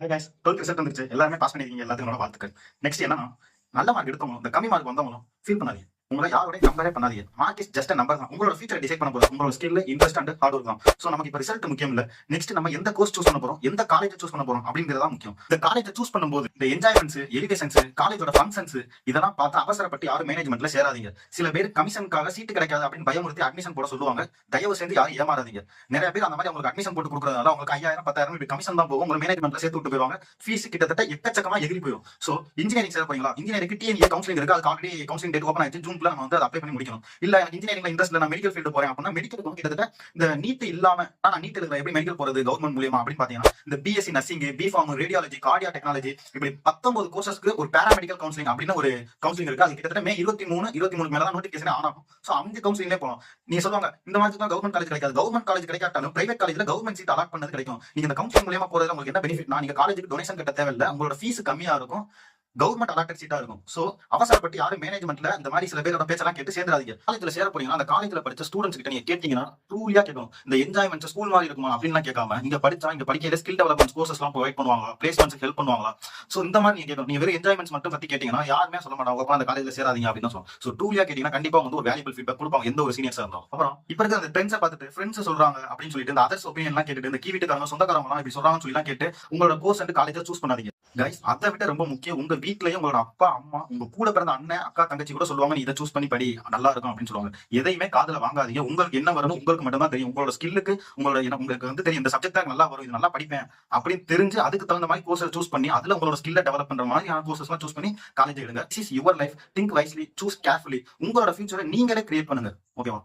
Hi guys, 12th result வந்துருச்சு. எல்லாருமே pass பண்ணிருக்கீங்க. எல்லாத்துக்கும் என்னோட வாழ்த்துக்கள். நெக்ஸ்ட் என்னன்னா, நல்ல மார்க் எடுத்தவங்களும் இந்த கம்மி மார்க் வந்தவங்களும் ஃபீல் பண்ணாதீங்க. உங்களை யாரோட கம்பேரே பண்ணாதீங்க. மார்க் இஸ் ஜஸ்ட் நம்பர் தான். உங்களோட ஃபியூச்சர் டிசைட் பண்ண போகுது. உங்களோட skill, interest and hard work தான். சோ நமக்கு இப்ப ரிசல்ட் முக்கியம் இல்ல. நெக்ஸ்ட் நம்ம எந்த கோர்ஸ் சூஸ் பண்ண போறோம், எந்த காலேஜ் சூஸ் பண்ண போறோம் அப்படிங்கறதா முக்கியம். இந்த காலேஜ் சூஸ் பண்ணும்போது இந்த என்ஜாய்மெண்ட்ஸ், எலிவேஷன்ஸ், காலேஜோட ஃபங்க்ஷன்ஸ் இதெல்லாம் பார்த்து அவசரப்பட்டு யாரும் மேனேஜ்மெண்ட்ல சேராதீங்க. சில பேர் கமிஷனுக்காக சீட்டு கிடைக்காது அப்படின்னு பயமுறுத்தி அட்மிஷன் போட சொல்லுவாங்க. தயவு செஞ்சு யாரும் ஏமாறாதீங்க. நிறைய பேர் அந்த மாதிரி உங்களுக்கு அட்மிஷன் போட்டு கொடுக்கறதால உங்களுக்கு 5000 10,000 இப்படி கமிஷன் தான் போகும். உங்க மேனேஜ்மெண்ட்ல சேர்த்து விட்டு போயிருவாங்க. ஃபீஸ் கிட்டத்தட்ட எக்கச்சக்கமா எகிரி போயிடும். சோ இன்ஜினியரிங் சேர போறீங்களா, இன்ஜினியரிங் டிஎன்ஏ கவுன்சிலிங் இருக்கு. அது ஆல்ரெடி கவுன்சிலிங் டேட் ஓபன் ஆயிடுச்சு. ஜூன்ல நம்ம வந்து அதை அப்ளை பண்ணி முடிக்கணும். இல்ல எனக்கு இன்ஜினியரிங்ல இன்ட்ரெஸ்ட் இல்ல, நான் மெடிக்கல் ஃபீல்டு போறேன் அப்படின்னா மெடிக்கலுக்கு வந்து கிட்டத்தட்ட இந்த நீட் இல்லாம நான் நீட் எழுதுறேன் எப்படி மெடிக்கல் போறது கவர்மெண்ட் மூலியமா அப்படின்னு பாத்தீங்கன்னா இந்த BSc nursing, BPharm, radiology, cardiac technology இப்படி 19 கோர்சஸ்க்கு ஒரு பேராமெடிக்கல் கவுன்சிலிங் அப்படின்னு ஒரு கவுன்சிலிங் இருக்கு. அது கிட்டத்தட்ட மே 23 மேல தான் நோட்டிபிகேஷன் ஆகும். சோ அந்த கவுன்சிலிங்லேயே போகலாம். நீங்க சொல்லுவாங்க இந்த மாதிரி தான் கவர்மெண்ட் காலேஜ் கிடைக்காது. கவர்மெண்ட் காலேஜ் கிடைக்காட்டாலும் பிரைவேட் காலேஜ்ல கவர்மெண்ட் சீட் அலாட் பண்ணது கிடைக்கும். நீங்க இந்த கவுன்சிலிங் மூலியமா போறதுல உங்களுக்கு என்ன பெனிஃபிட்னா, நீங்க காலேஜுக்கு டொனேஷன் கட்ட தேவையில்லை. உங்களோட ஃபீஸ் கம்மியா இருக்கும். கவர்மெண்ட் அலாட்டட் சீட்டா இருக்கும். சோ அவசரப்பட்டு யாரும் மேனேஜ்மெண்ட்ல இந்த மாதிரி சில பேரோட பேச்செல்லாம் கேட்டு சேர்ந்துடாதீங்க. காலேஜ்ல சேர போறீங்கன்னா அந்த காலேஜ்ல படிச்ச ஸ்டூடெண்ட்ஸ் கிட்ட நீங்க கேட்டீங்கன்னா ட்ரூலியா கேட்கணும். இந்த என்ஜாய்மெண்ட் ஸ்கூல் மாதிரி இருக்குமா அப்படின்னு கேட்காம இங்க படிச்சா இங்க படிக்கையில ஸ்கில் டெவலப்மெண்ட் கோர்சஸ் எல்லாம் ப்ரொவைட் பண்ணுவாங்க, பிளேஸ்மெண்ட்ஸ் ஹெல்ப் பண்ணுவாங்களா. சோ இந்த மாதிரி நீங்க கேட்கணும். நீங்க வெறும் என்ஜாய்மெண்ட்ஸ் மட்டும் பத்தி கேட்டீங்கன்னா யாருமே சொல்ல மாட்டாங்க அந்த காலேஜ்ல சேராதீங்க அப்படின்னு சொல்லுவோம். சோ ட்ரூலியா கேட்டீங்கன்னா கண்டிப்பா வந்து ஒரு வேல்யூபிள் ஃபீட்பேக் கொடுப்பாங்க எந்த ஒரு சீனியர்ஸா இருந்தாலும். அப்புறம் இப்ப இருக்க அந்த ட்ரெண்ட்ஸை பார்த்துட்டு ஃப்ரெண்ட்ஸ் சொல்றாங்க அப்படின்னு சொல்லிட்டு இந்த அதர்ஸ் ஒப்பீனியன் எல்லாம் கேட்டுட்டு இந்த கீ வீட்டுக்காரங்க சொந்தக்காரங்க எல்லாம் இப்படி சொல்றாங்கன்னு சொல்லி கேட்டு உங்களோட கோர்ஸ் அண்ட் காலேஜை சூஸ் பண்ணாதீங்க. கைஸ், அதை விட ரொம்ப முக்கியம் உங்க வீட்லயும் உங்களோட அப்பா அம்மா உங்க கூட பிறந்த அண்ணன் அக்கா தங்கச்சி கூட சொல்லுவாங்க நீ இதை சூஸ் பண்ணி படி நல்லா இருக்கும் அப்படின்னு சொல்லுவாங்க. எதையுமே காதுல வாங்காதீங்க. உங்களுக்கு என்ன வரணும் உங்களுக்கு மட்டும் தான் தெரியும். உங்களோட ஸ்கில்லுக்கு உங்களுக்கு வந்து தெரியும் இந்த சப்ஜெக்ட் தான் நல்லா வரும், இது நல்லா படிப்பேன் அப்படின்னு தெரிஞ்சு அதுக்கு தகுந்த மாதிரி கோர்ஸ் சூஸ் பண்ணி அதுல உங்களோட ஸ்கில்லை டெவலப் பண்ற மாதிரியான கோர்சஸ் எல்லாம் சூஸ் பண்ணி காலேஜ் எடுங்க. This is your life. Think wisely, choose carefully. உங்களோட ஃபியூச்சரை நீங்களே கிரியேட் பண்ணுங்க. ஓகேவா?